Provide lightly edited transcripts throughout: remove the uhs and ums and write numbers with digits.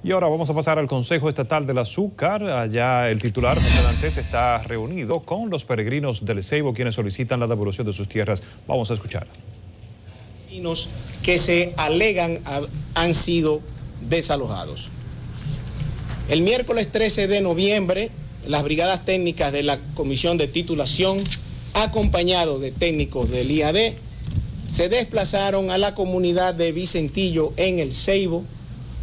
Y ahora vamos a pasar al Consejo Estatal del Azúcar. Allá el titular, José Dantes, está reunido con los peregrinos del Ceibo, quienes solicitan la devolución de sus tierras. Vamos a escuchar. Que se alegan han sido desalojados. El miércoles 13 de noviembre, las brigadas técnicas de la Comisión de Titulación, acompañados de técnicos del IAD, se desplazaron a la comunidad de Vicentillo en el Ceibo,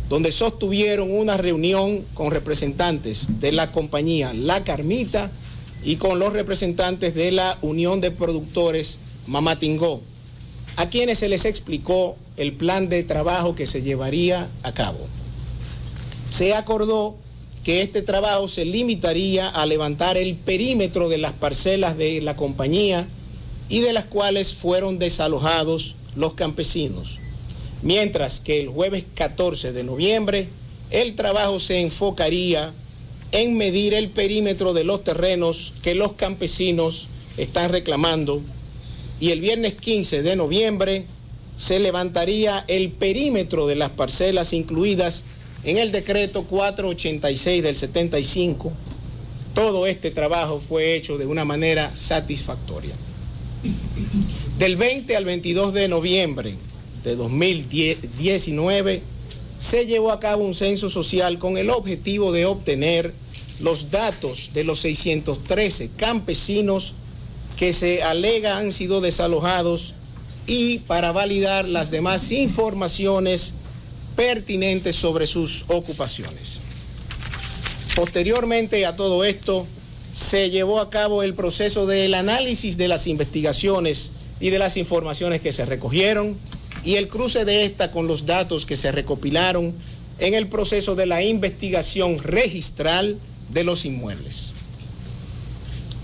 donde sostuvieron una reunión con representantes de la compañía La Carmita y con los representantes de la Unión de Productores Mamatingó, a quienes se les explicó el plan de trabajo que se llevaría a cabo. Se acordó que este trabajo se limitaría a levantar el perímetro de las parcelas de la compañía y de las cuales fueron desalojados los campesinos, mientras que el jueves 14 de noviembre el trabajo se enfocaría en medir el perímetro de los terrenos que los campesinos están reclamando, y el viernes 15 de noviembre se levantaría el perímetro de las parcelas incluidas en el decreto 486 del 75. Todo este trabajo fue hecho de una manera satisfactoria. Del 20 al 22 de noviembre de 2019 se llevó a cabo un censo social con el objetivo de obtener los datos de los 613 campesinos que se alega han sido desalojados y para validar las demás informaciones pertinentes sobre sus ocupaciones. Posteriormente a todo esto, se llevó a cabo el proceso del análisis de las investigaciones y de las informaciones que se recogieron y el cruce de esta con los datos que se recopilaron en el proceso de la investigación registral de los inmuebles.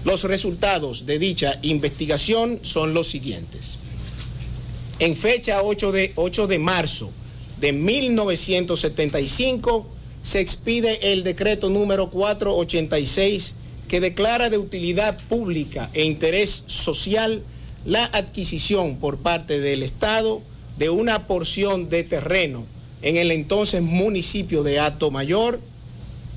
Los resultados de dicha investigación son los siguientes. En fecha 8 de marzo de 1975 se expide el decreto número 486 que declara de utilidad pública e interés social la adquisición por parte del Estado de una porción de terreno en el entonces municipio de Atomayor,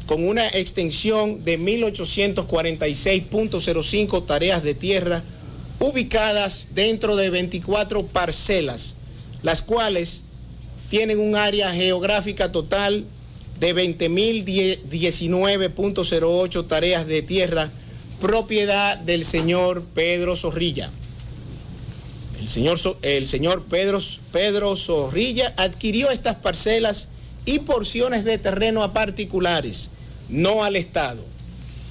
con una extensión de 1846.05 tareas de tierra ubicadas dentro de 24 parcelas, las cuales tienen un área geográfica total de 20.019.08 tareas de tierra, propiedad del señor Pedro Zorrilla. El señor Pedro Zorrilla adquirió estas parcelas y porciones de terreno a particulares, no al Estado,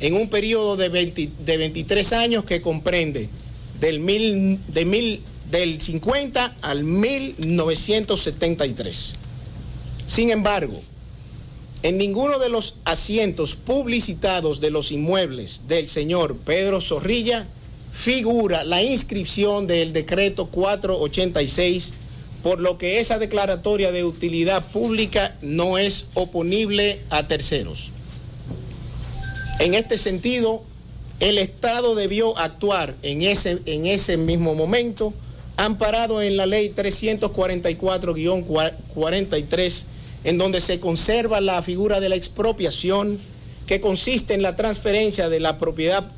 en un periodo de 23 años que comprende del 50 al 1973. Sin embargo, en ninguno de los asientos publicitados de los inmuebles del señor Pedro Zorrilla figura la inscripción del decreto 486, por lo que esa declaratoria de utilidad pública no es oponible a terceros. En este sentido, el Estado debió actuar en ese mismo momento, amparado en la ley 344-43, en donde se conserva la figura de la expropiación, que consiste en la transferencia de la propiedad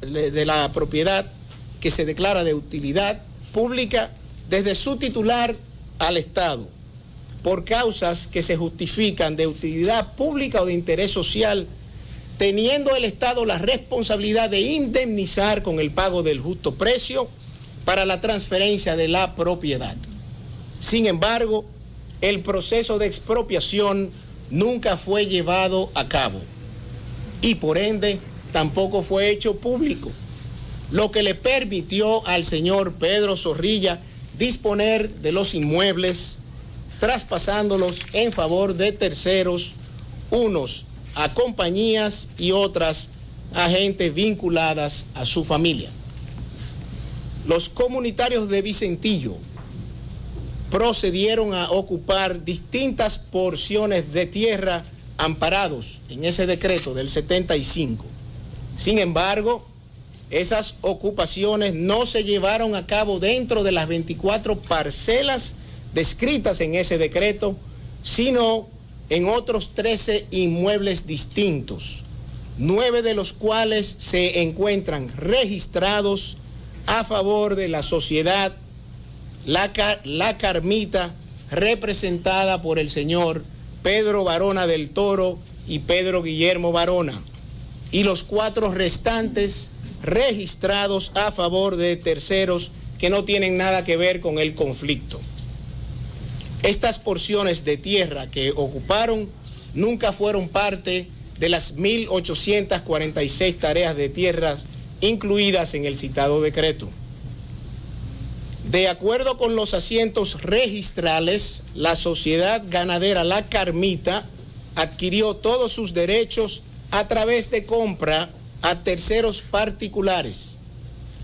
que se declara de utilidad pública desde su titular al Estado, por causas que se justifican de utilidad pública o de interés social, teniendo el Estado la responsabilidad de indemnizar con el pago del justo precio para la transferencia de la propiedad. Sin embargo, el proceso de expropiación nunca fue llevado a cabo y por ende tampoco fue hecho público, lo que le permitió al señor Pedro Zorrilla disponer de los inmuebles, traspasándolos en favor de terceros, unos a compañías y otras a gente vinculadas a su familia. Los comunitarios de Vicentillo procedieron a ocupar distintas porciones de tierra amparados en ese decreto del 75. Sin embargo, esas ocupaciones no se llevaron a cabo dentro de las 24 parcelas descritas en ese decreto, sino en otros 13 inmuebles distintos, 9 de los cuales se encuentran registrados a favor de la sociedad La Carmita, representada por el señor Pedro Barona del Toro y Pedro Guillermo Barona, y los 4 restantes registrados a favor de terceros que no tienen nada que ver con el conflicto. Estas porciones de tierra que ocuparon nunca fueron parte de las 1.846 tareas de tierras incluidas en el citado decreto. De acuerdo con los asientos registrales, la sociedad ganadera La Carmita adquirió todos sus derechos a través de compra a terceros particulares.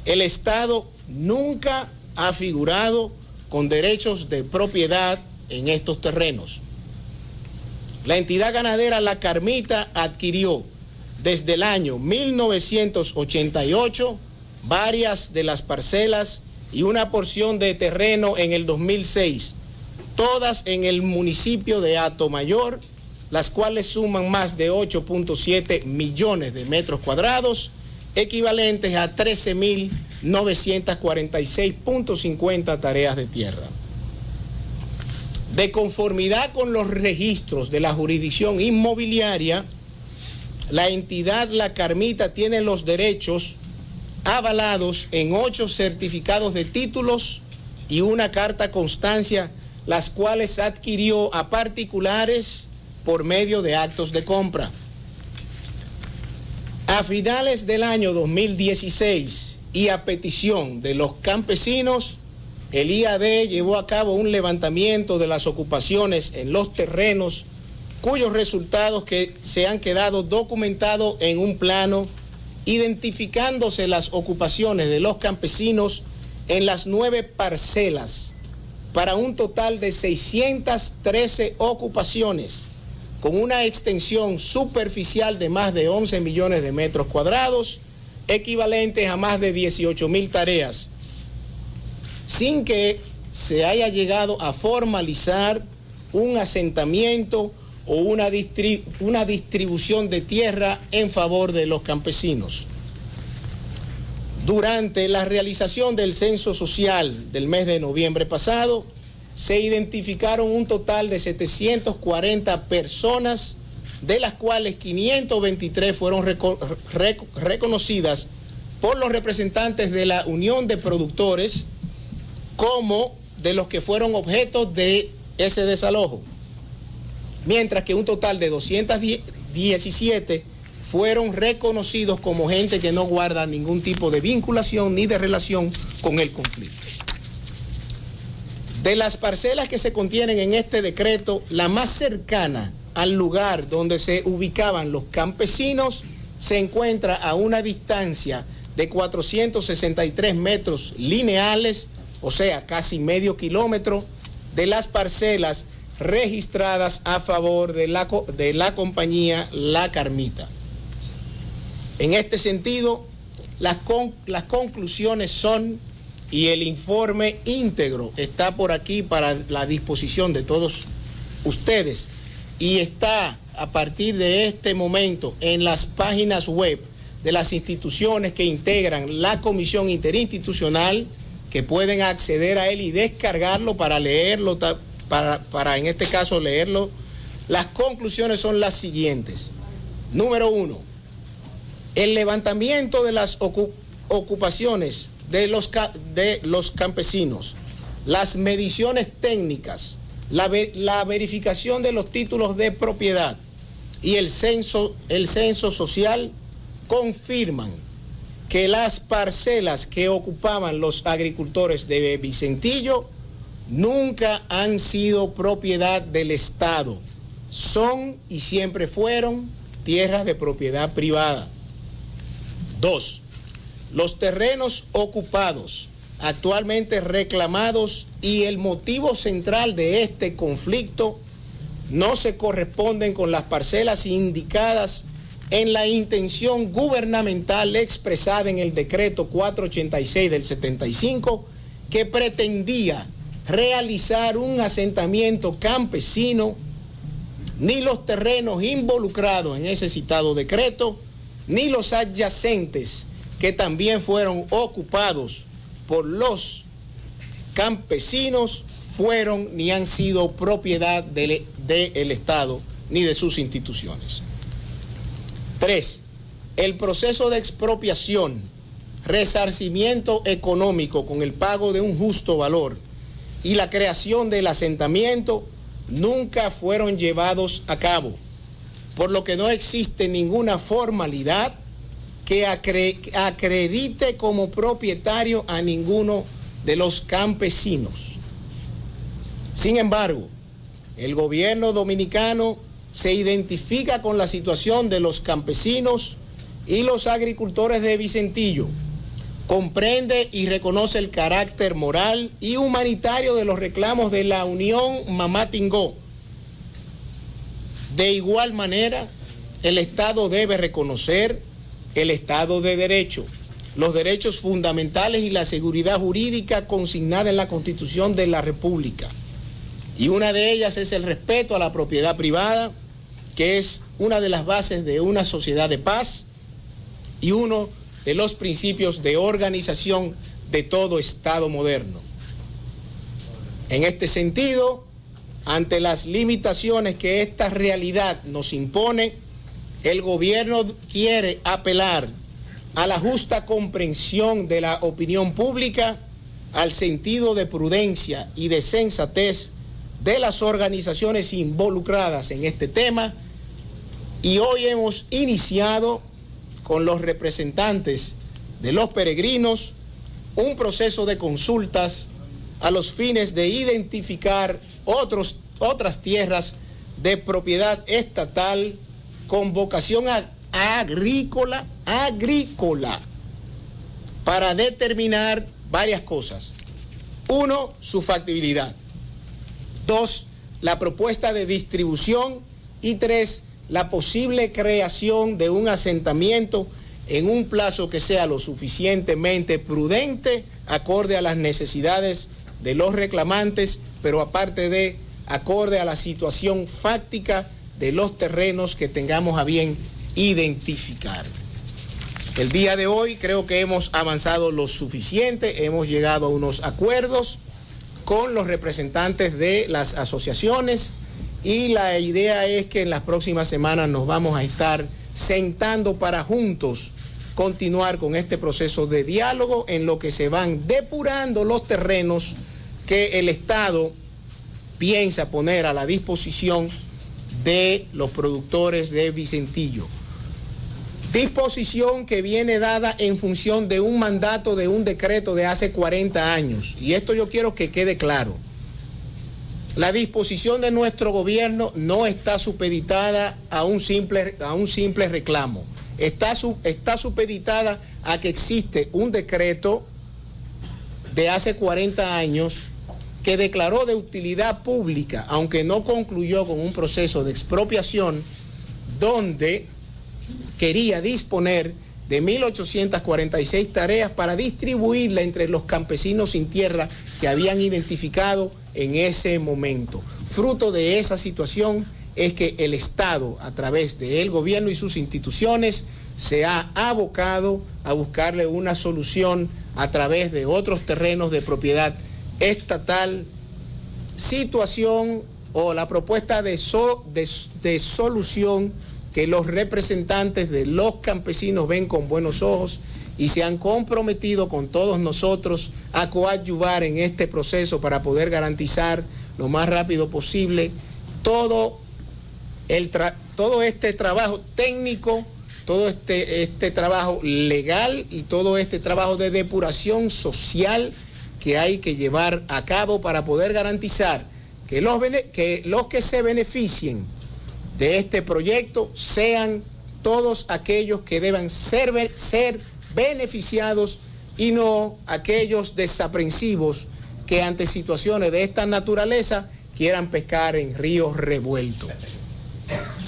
El Estado nunca ha figurado con derechos de propiedad en estos terrenos. La entidad ganadera La Carmita adquirió desde el año 1988 varias de las parcelas y una porción de terreno en el 2006, todas en el municipio de Atomayor, las cuales suman más de 8.7 millones de metros cuadrados, equivalentes a 13.946.50 tareas de tierra. De conformidad con los registros de la jurisdicción inmobiliaria, la entidad La Carmita tiene los derechos avalados en 8 certificados de títulos y una carta constancia, las cuales adquirió a particulares por medio de actos de compra. A finales del año 2016 y a petición de los campesinos, el IAD llevó a cabo un levantamiento de las ocupaciones en los terrenos, cuyos resultados que se han quedado documentados en un plano, identificándose las ocupaciones de los campesinos en las 9 parcelas, para un total de 613 ocupaciones, con una extensión superficial de más de 11 millones de metros cuadrados, equivalentes a más de 18.000 tareas, sin que se haya llegado a formalizar un asentamiento o una distribución de tierra en favor de los campesinos. Durante la realización del censo social del mes de noviembre pasado, se identificaron un total de 740 personas, de las cuales 523 fueron reconocidas por los representantes de la Unión de Productores como de los que fueron objeto de ese desalojo, mientras que un total de 217 fueron reconocidos como gente que no guarda ningún tipo de vinculación ni de relación con el conflicto. De las parcelas que se contienen en este decreto, la más cercana al lugar donde se ubicaban los campesinos se encuentra a una distancia de 463 metros lineales, o sea, casi medio kilómetro, de las parcelas registradas a favor de la compañía La Carmita. En este sentido, las conclusiones son, y el informe íntegro está por aquí para la disposición de todos ustedes, y está a partir de este momento en las páginas web de las instituciones que integran la Comisión Interinstitucional, que pueden acceder a él y descargarlo para leerlo, para en este caso leerlo. Las conclusiones son las siguientes. Número 1, el levantamiento de las ocupaciones de los campesinos, las mediciones técnicas, la verificación de los títulos de propiedad y el censo social confirman que las parcelas que ocupaban los agricultores de Vicentillo nunca han sido propiedad del Estado. Son y siempre fueron tierras de propiedad privada. 2. Los terrenos ocupados, actualmente reclamados, y el motivo central de este conflicto no se corresponden con las parcelas indicadas en la intención gubernamental expresada en el decreto 486 del 75, que pretendía realizar un asentamiento campesino ni los terrenos involucrados en ese citado decreto, ni los adyacentes que también fueron ocupados por los campesinos fueron ni han sido propiedad del Estado ni de sus instituciones. 3. El proceso de expropiación, resarcimiento económico con el pago de un justo valor y la creación del asentamiento nunca fueron llevados a cabo, por lo que no existe ninguna formalidad que acredite como propietario a ninguno de los campesinos. Sin embargo, el gobierno dominicano se identifica con la situación de los campesinos y los agricultores de Vicentillo, comprende y reconoce el carácter moral y humanitario de los reclamos de la Unión Mamá Tingó. De igual manera, el Estado debe reconocer el Estado de Derecho, los derechos fundamentales y la seguridad jurídica consignada en la Constitución de la República. Y una de ellas es el respeto a la propiedad privada, que es una de las bases de una sociedad de paz y uno de los principios de organización de todo Estado moderno. En este sentido, ante las limitaciones que esta realidad nos impone, el gobierno quiere apelar a la justa comprensión de la opinión pública, al sentido de prudencia y de sensatez de las organizaciones involucradas en este tema, y hoy hemos iniciado con los representantes de los peregrinos un proceso de consultas a los fines de identificar otras tierras de propiedad estatal con vocación agrícola, para determinar varias cosas. 1, su factibilidad. 2, la propuesta de distribución. Y 3, la posible creación de un asentamiento en un plazo que sea lo suficientemente prudente, acorde a las necesidades de los reclamantes, pero aparte de acorde a la situación fáctica de los terrenos que tengamos a bien identificar. El día de hoy creo que hemos avanzado lo suficiente, hemos llegado a unos acuerdos con los representantes de las asociaciones y la idea es que en las próximas semanas nos vamos a estar sentando para juntos continuar con este proceso de diálogo en lo que se van depurando los terrenos que el Estado piensa poner a la disposición de los productores de Vicentillo. Disposición que viene dada en función de un mandato de un decreto de hace 40 años. Y esto yo quiero que quede claro. La disposición de nuestro gobierno no está supeditada a un simple reclamo. Está supeditada a que existe un decreto de hace 40 años que declaró de utilidad pública, aunque no concluyó con un proceso de expropiación, donde quería disponer de 1.846 tareas para distribuirla entre los campesinos sin tierra que habían identificado en ese momento. Fruto de esa situación es que el Estado, a través del gobierno y sus instituciones, se ha abocado a buscarle una solución a través de otros terrenos de propiedad estatal, situación o la propuesta de solución que los representantes de los campesinos ven con buenos ojos y se han comprometido con todos nosotros a coadyuvar en este proceso para poder garantizar lo más rápido posible todo este trabajo técnico, todo este trabajo legal y todo este trabajo de depuración social que hay que llevar a cabo para poder garantizar que los que se beneficien de este proyecto sean todos aquellos que deban ser beneficiados y no aquellos desaprensivos que ante situaciones de esta naturaleza quieran pescar en ríos revueltos.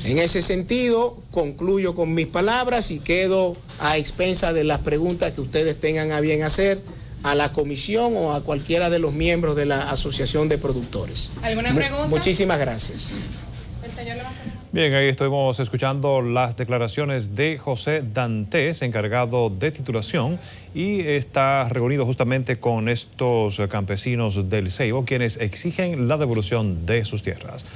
En ese sentido, concluyo con mis palabras y quedo a expensa de las preguntas que ustedes tengan a bien hacer a la comisión o a cualquiera de los miembros de la Asociación de Productores. ¿Alguna pregunta? Muchísimas gracias. El señor levanta. Bien, ahí estuvimos escuchando las declaraciones de José Dantes, encargado de titulación, y está reunido justamente con estos campesinos del Ceibo, quienes exigen la devolución de sus tierras.